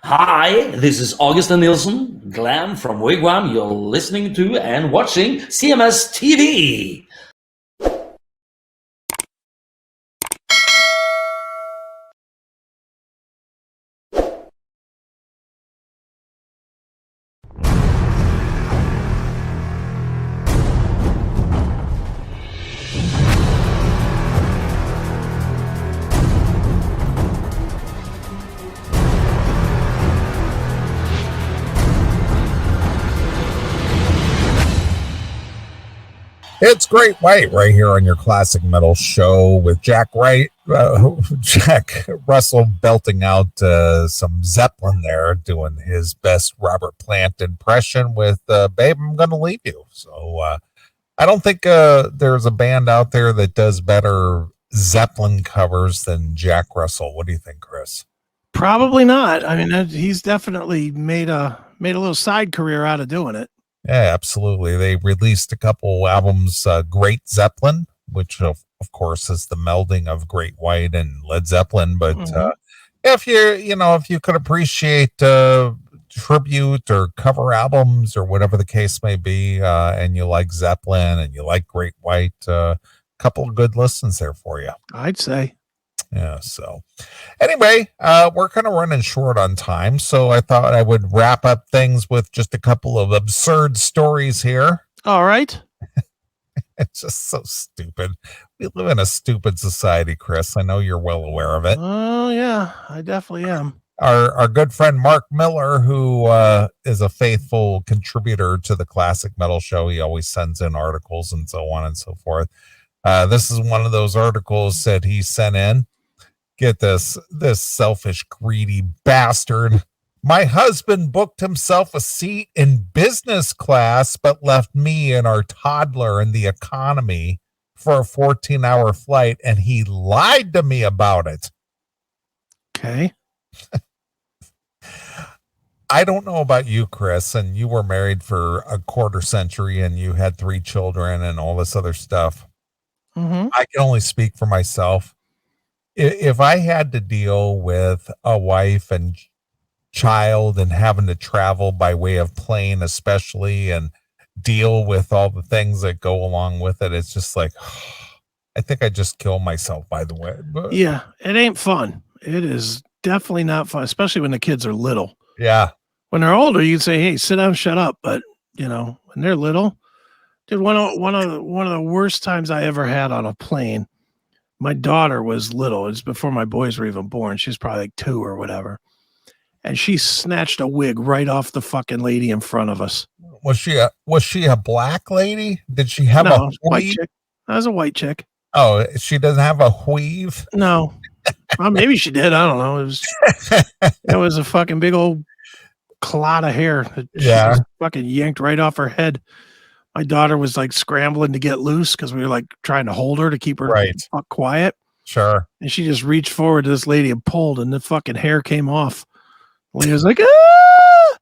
Hi, this is Augustin Nielsen, Glam from Wigwam. You're listening to and watching CMS TV. It's Great White right here on your classic metal show with Jack Russell belting out some Zeppelin there, doing his best Robert Plant impression with Babe, I'm Gonna Leave You. So I don't think there's a band out there that does better Zeppelin covers than Jack Russell. What do you think, Chris? Probably not. I mean, he's definitely made a little side career out of doing it. Yeah, absolutely. They released a couple albums, Great Zeppelin, which of course is the melding of Great White and Led Zeppelin. But if you could appreciate tribute or cover albums or whatever the case may be, and you like Zeppelin and you like Great White, a couple of good listens there for you, I'd say. Yeah. So anyway, we're kind of running short on time. So I thought I would wrap up things with just a couple of absurd stories here. All right. It's just so stupid. We live in a stupid society, Chris. I know you're well aware of it. Oh, yeah, I definitely am. Our good friend Mark Miller, who is a faithful contributor to the Classic Metal Show, he always sends in articles and so on and so forth. This is one of those articles that he sent in. Get this selfish, greedy bastard. My husband booked himself a seat in business class, but left me and our toddler in the economy for a 14-hour flight, and he lied to me about it. Okay. I don't know about you, Chris, and you were married for a quarter century and you had 3 children and all this other stuff. Mm-hmm. I can only speak for myself. If I had to deal with a wife and child and having to travel by way of plane, especially, and deal with all the things that go along with it, it's just like, I think I just kill myself, by the way. But, yeah, it ain't fun. It is definitely not fun, especially when the kids are little. Yeah. When they're older, you'd say, hey, sit down, shut up. But, when they're little, dude, one of the worst times I ever had on a plane, my daughter was little. It's before my boys were even born. She was probably like 2 or whatever. And she snatched a wig right off the fucking lady in front of us. Was she a black lady? Did she have a white chick? That was a white chick. Oh, she doesn't have a weave? No. Well, maybe she did. I don't know. It was a fucking big old clot of hair that she just fucking yanked right off her head. My daughter was like scrambling to get loose because we were like trying to hold her to keep her fuck quiet. Sure. And she just reached forward to this lady and pulled, and the fucking hair came off. The lady was like, ah!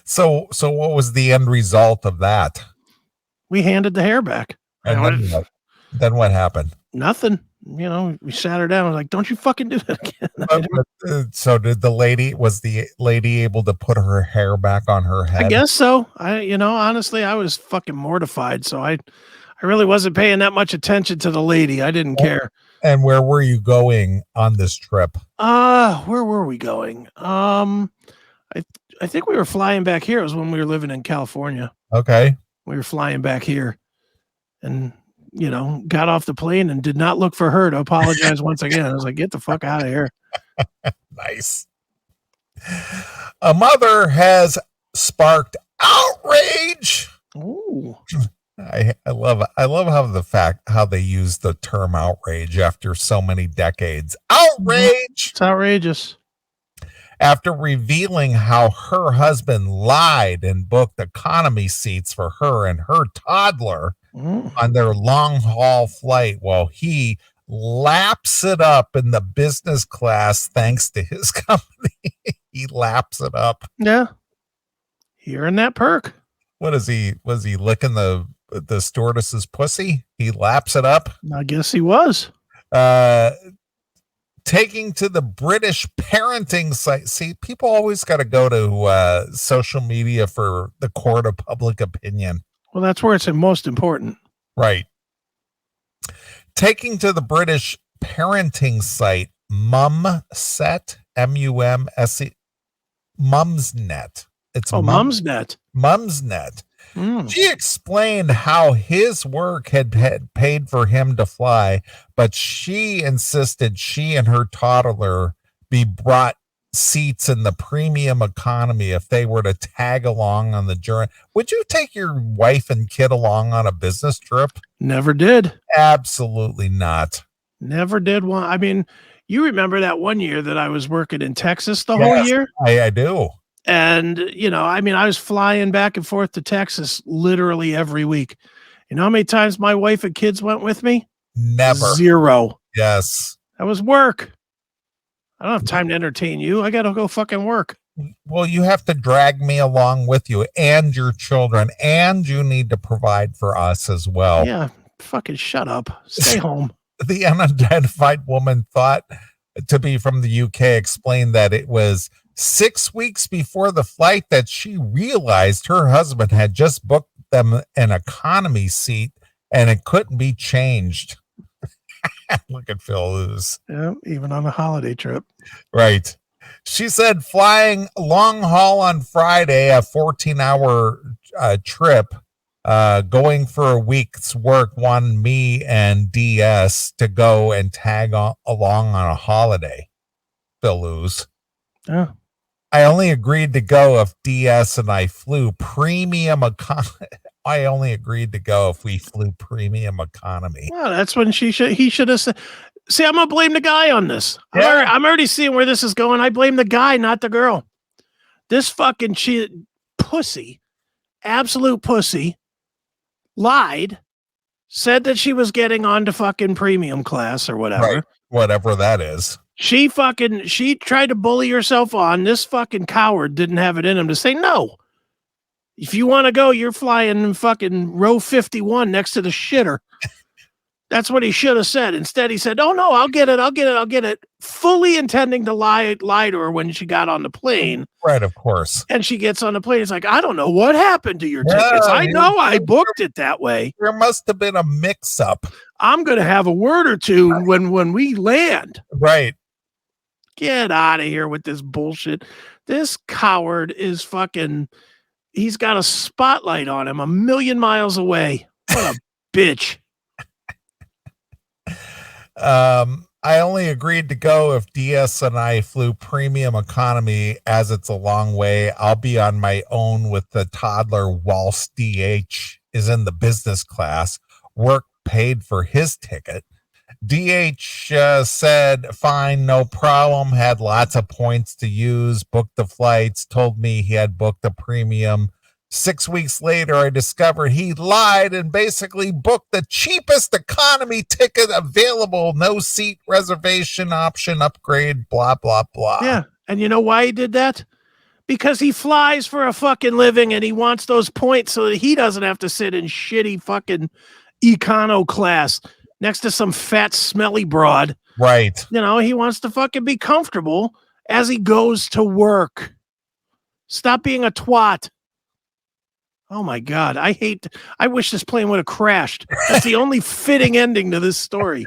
So what was the end result of that? We handed the hair back. And then what happened? Nothing. We sat her down. I was like, don't you fucking do that again. So was the lady able to put her hair back on her head? I guess so. Honestly, I was fucking mortified. So I really wasn't paying that much attention to the lady. I didn't care. And where were you going on this trip? Where were we going? I think we were flying back here. It was when we were living in California. Okay. We were flying back here and, got off the plane and did not look for her to apologize once again. I was like, get the fuck out of here. Nice. A mother has sparked outrage. Ooh. I love how they use the term outrage after so many decades. Outrage! It's outrageous. After revealing how her husband lied and booked economy seats for her and her toddler on their long haul flight while he laps it up in the business class thanks to his company. He laps it up. Yeah. Hearing that perk. What is he? Was he licking the stewardess's pussy? He laps it up. I guess he was. Taking to the British parenting site. See, people always got to go to social media for the court of public opinion. Well, that's where it's most important. Right. Taking to the British parenting site Mumset, Mumse, Mumsnet. It's Mumsnet. Mumsnet. She explained how his work had paid for him to fly, but she insisted she and her toddler be brought seats in the premium economy if they were to tag along on the journey. Would you take your wife and kid along on a business trip? Never did. Absolutely not. Never did one. I mean, you remember that one year that I was working in Texas the whole year? I do. And, I was flying back and forth to Texas literally every week. You know how many times my wife and kids went with me? Never. 0. Yes. That was work. I don't have time to entertain you. I got to go fucking work. Well, you have to drag me along with you and your children, and you need to provide for us as well. Yeah. Fucking shut up. Stay home. The unidentified woman, thought to be from the UK, explained that it was 6 weeks before the flight that she realized her husband had just booked them an economy seat and it couldn't be changed. Look at Phil lose. Yeah, even on a holiday trip. Right. She said flying long haul on Friday, a 14-hour trip, going for a week's work, wanted me and DS to go and tag along on a holiday. Phil lose. Yeah. I only agreed to go if DS and I flew premium economy. I only agreed to go if we flew premium economy. Well, that's when he should have said. See, I'm gonna blame the guy on this. Yeah. I'm already seeing where this is going. I blame the guy, not the girl. This fucking pussy, absolute pussy, lied, said that she was getting on to fucking premium class or whatever. Right. Whatever that is. She tried to bully herself on. This fucking coward didn't have it in him to say no. If you want to go, you're flying in fucking row 51 next to the shitter. That's what he should have said. Instead, he said, "Oh no, I'll get it." Fully intending to lie to her when she got on the plane. Right, of course. And she gets on the plane. It's like, I don't know what happened to your tickets. I know I booked it that way. There must have been a mix-up. I'm going to have a word or two when we land. Right. Get out of here with this bullshit. This coward is fucking, he's got a spotlight on him 1,000,000 miles away. What a bitch. I only agreed to go if DS and I flew premium economy, as it's a long way. I'll be on my own with the toddler whilst DH is in the business class. Work paid for his ticket. DH said, fine, no problem. Had lots of points to use, booked the flights, told me he had booked a premium. 6 weeks later, I discovered he lied and basically booked the cheapest economy ticket available. No seat reservation option, upgrade, blah, blah, blah. Yeah. And you know why he did that? Because he flies for a fucking living and he wants those points so that he doesn't have to sit in shitty fucking econo class next to some fat, smelly broad. Right. He wants to fucking be comfortable as he goes to work. Stop being a twat. Oh my God. I wish this plane would have crashed. That's the only fitting ending to this story.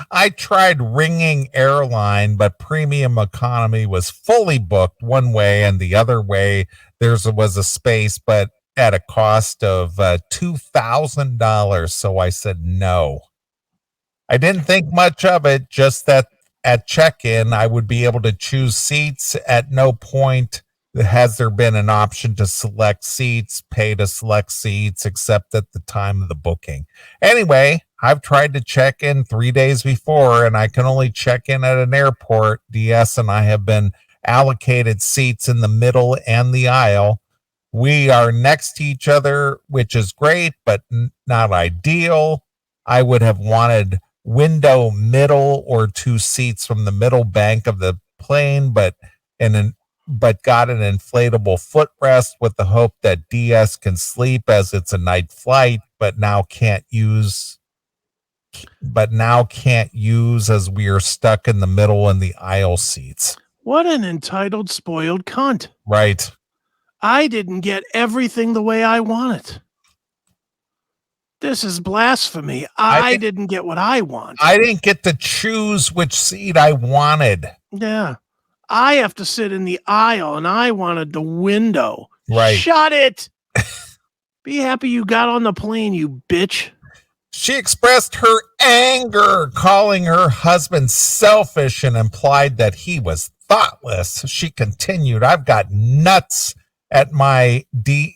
I tried ringing airline, but premium economy was fully booked one way, and the other way there was a space, but at a cost of $2,000. So I said no. I didn't think much of it, just that at check-in, I would be able to choose seats. At no point has there been an option to select seats, pay to select seats, except at the time of the booking. Anyway, I've tried to check in 3 days before, and I can only check in at an airport. DS and I have been allocated seats in the middle and the aisle. We are next to each other, which is great, but not ideal. I would have wanted window middle or 2 seats from the middle bank of the plane, but got an inflatable footrest with the hope that DS can sleep as it's a night flight, but now can't use now can't use as we are stuck in the middle in the aisle seats. What an entitled, spoiled cunt. Right. I didn't get everything the way I want it. This is blasphemy. I didn't get what I want. I didn't get to choose which seat I wanted. Yeah. I have to sit in the aisle and I wanted the window. Right. Shut it. Be happy you got on the plane, you bitch. She expressed her anger, calling her husband selfish and implied that he was thoughtless. She continued, I've got nuts at my DH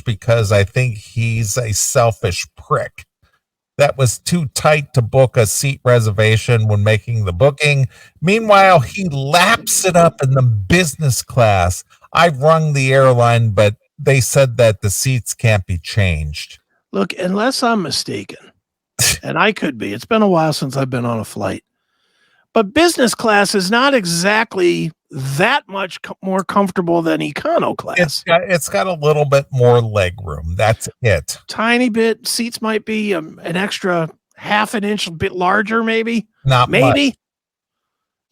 because I think he's a selfish prick. That was too tight to book a seat reservation when making the booking. Meanwhile, he laps it up in the business class. I've rung the airline, but they said that the seats can't be changed. Look, unless I'm mistaken, and I could be, it's been a while since I've been on a flight, but business class is not exactly that much more comfortable than econo class. It's got a little bit more leg room. That's it. Tiny bit. Seats might be an extra half an inch, a bit larger, maybe. Not maybe. much.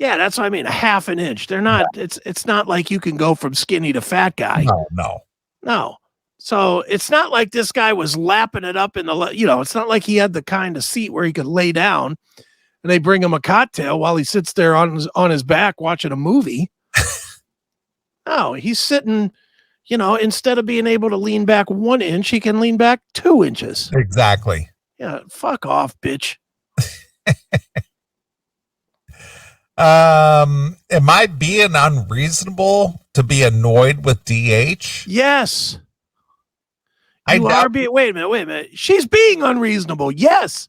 Yeah, that's what I mean. A half an inch. They're not. Yeah. It's not like you can go from skinny to fat guy. No. So it's not like this guy was lapping it up in the. It's not like he had the kind of seat where he could lay down. And they bring him a cocktail while he sits there on his back watching a movie. No, he's sitting, instead of being able to lean back 1 inch, he can lean back 2 inches. Exactly. Yeah, fuck off, bitch. Am I being unreasonable to be annoyed with DH? Yes. Wait a minute. She's being unreasonable. Yes.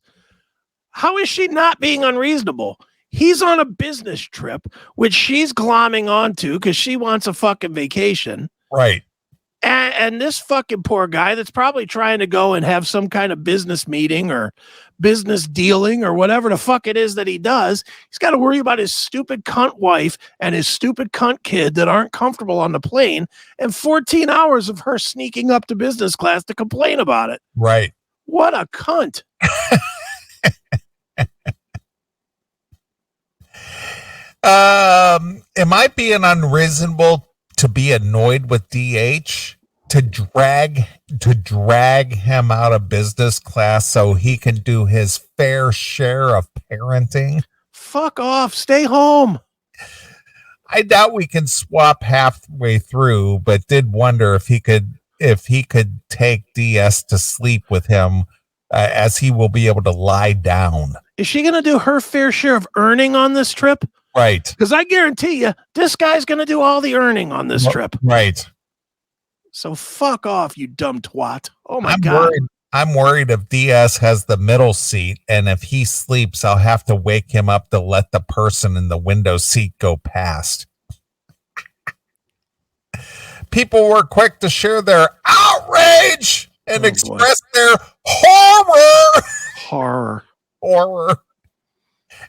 How is she not being unreasonable? He's on a business trip, which she's glomming onto because she wants a fucking vacation. Right. And this fucking poor guy that's probably trying to go and have some kind of business meeting or business dealing or whatever the fuck it is that he does. He's got to worry about his stupid cunt wife and his stupid cunt kid that aren't comfortable on the plane and 14 hours of her sneaking up to business class to complain about it. Right. What a cunt. Am I being unreasonable to be annoyed with DH to drag him out of business class so he can do his fair share of parenting? Fuck off. Stay home. I doubt we can swap halfway through, but did wonder if he could take DS to sleep with him, as he will be able to lie down. Is she going to do her fair share of earning on this trip? Right. Because I guarantee you, this guy's going to do all the earning on this trip. Right. So fuck off, you dumb twat. Oh my God. I'm worried if DS has the middle seat, and if he sleeps, I'll have to wake him up to let the person in the window seat go past. People were quick to share their outrage and express their horror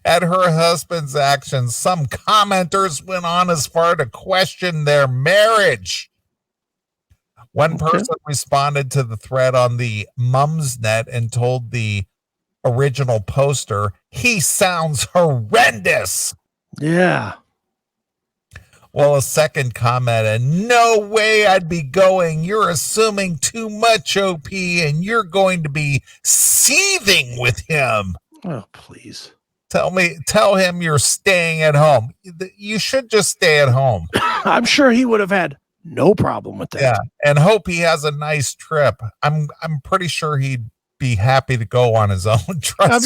at her husband's actions. Some commenters went on as far to question their marriage. One person responded to the thread on the Mumsnet and told the original poster, "He sounds horrendous." Yeah. Well, a second commented, "No way I'd be going. You're assuming too much, OP, and you're going to be seething with him." Oh, please. Tell him you're staying at home. You should just stay at home. I'm sure he would have had no problem with that. Yeah, and hope he has a nice trip. I'm pretty sure he'd be happy to go on his own. I'm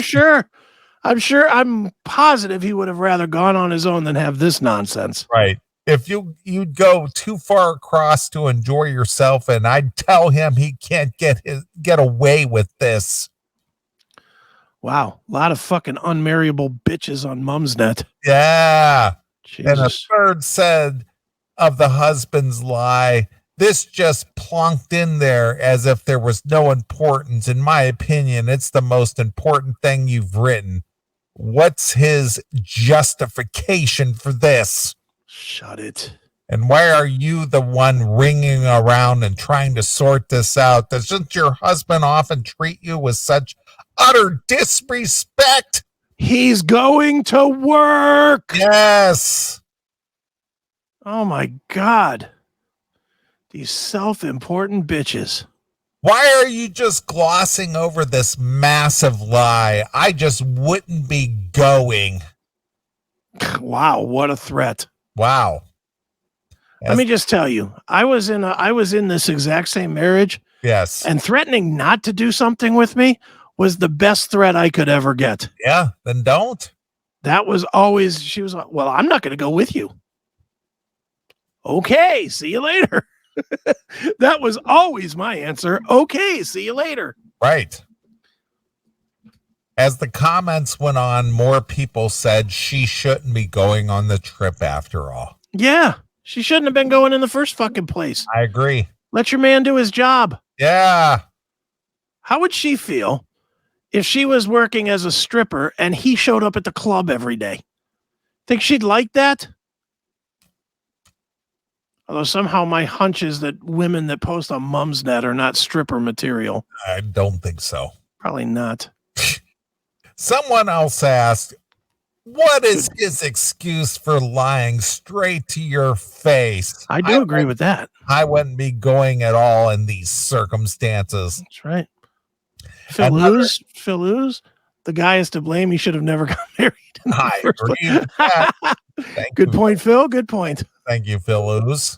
positive he would have rather gone on his own than have this nonsense. Right. If you'd go too far across to enjoy yourself, and I'd tell him he can't get away with this. Wow, a lot of fucking unmarriable bitches on Mumsnet. Yeah. Jesus. And a third said of the husband's lie, "This just plunked in there as if there was no importance. In my opinion, it's the most important thing you've written. What's his justification for this?" Shut it. And why are you the one ringing around and trying to sort this out? Doesn't your husband often treat you with such utter disrespect? He's going to work. Yes. Oh my God. These self-important bitches. Why are you just glossing over this massive lie? I just wouldn't be going. Wow, what a threat. Wow. Let me just tell you, I was in this exact same marriage. Yes. And threatening not to do something with me was the best threat I could ever get. Yeah, then don't. That was always, she was like, well, I'm not going to go with you. Okay, see you later. That was always my answer. Okay, see you later. Right. As the comments went on, more people said she shouldn't be going on the trip after all. Yeah, she shouldn't have been going in the first fucking place. I agree. Let your man do his job. Yeah. How would she feel if she was working as a stripper and he showed up at the club every day? Think she'd like that? Although somehow my hunch is that women that post on Mumsnet are not stripper material. I don't think so. Probably not. Someone else asked, what is his excuse for lying straight to your face? I do agree with that. I wouldn't be going at all in these circumstances. That's right. Phil Ooze, the guy is to blame. He should have never got married. I agree with that. Good point, Phil. Good point. Thank you, Phil Ooze.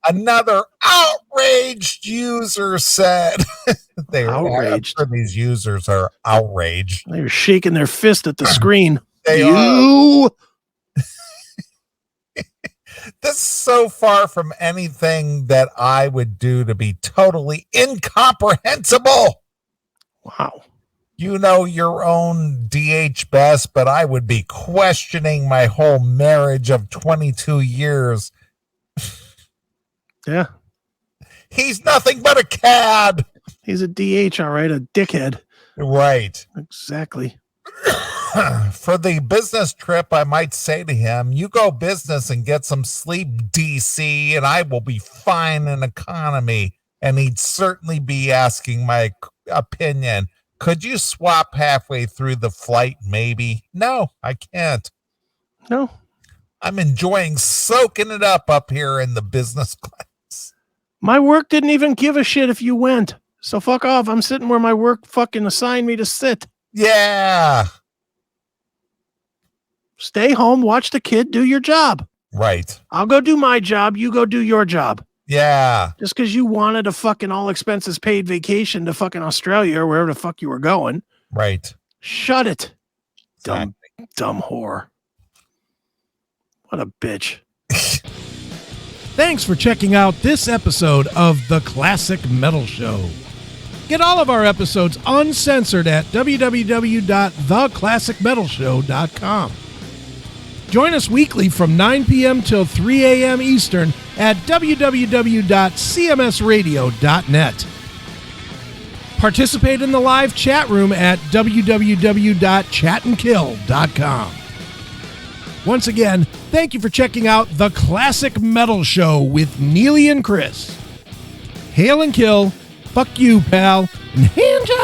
Another outraged user said they outraged. These users are outraged. They were shaking their fist at the screen. They are. This is so far from anything that I would do to be totally incomprehensible. Wow. You know your own DH best, but I would be questioning my whole marriage of 22 years. Yeah. He's nothing but a cad. He's a DH, all right, a dickhead. Right. Exactly. For the business trip, I might say to him, you go business and get some sleep, DC, and I will be fine in economy. And he'd certainly be asking my opinion. Could you swap halfway through the flight, maybe? No, I can't. No. I'm enjoying soaking it up here in the business class. My work didn't even give a shit if you went. So fuck off. I'm sitting where my work fucking assigned me to sit. Yeah. Stay home, watch the kid, do your job. Right. I'll go do my job. You go do your job. Yeah. Just because you wanted a fucking all expenses paid vacation to fucking Australia or wherever the fuck you were going. Right. Shut it. Exactly. Dumb whore. What a bitch. Thanks for checking out this episode of The Classic Metal Show. Get all of our episodes uncensored at www.theclassicmetalshow.com. Join us weekly from 9 p.m. till 3 a.m. Eastern at www.cmsradio.net. Participate in the live chat room at www.chatandkill.com. Once again, thank you for checking out The Classic Metal Show with Neely and Chris. Hail and kill, fuck you, pal, and hand job.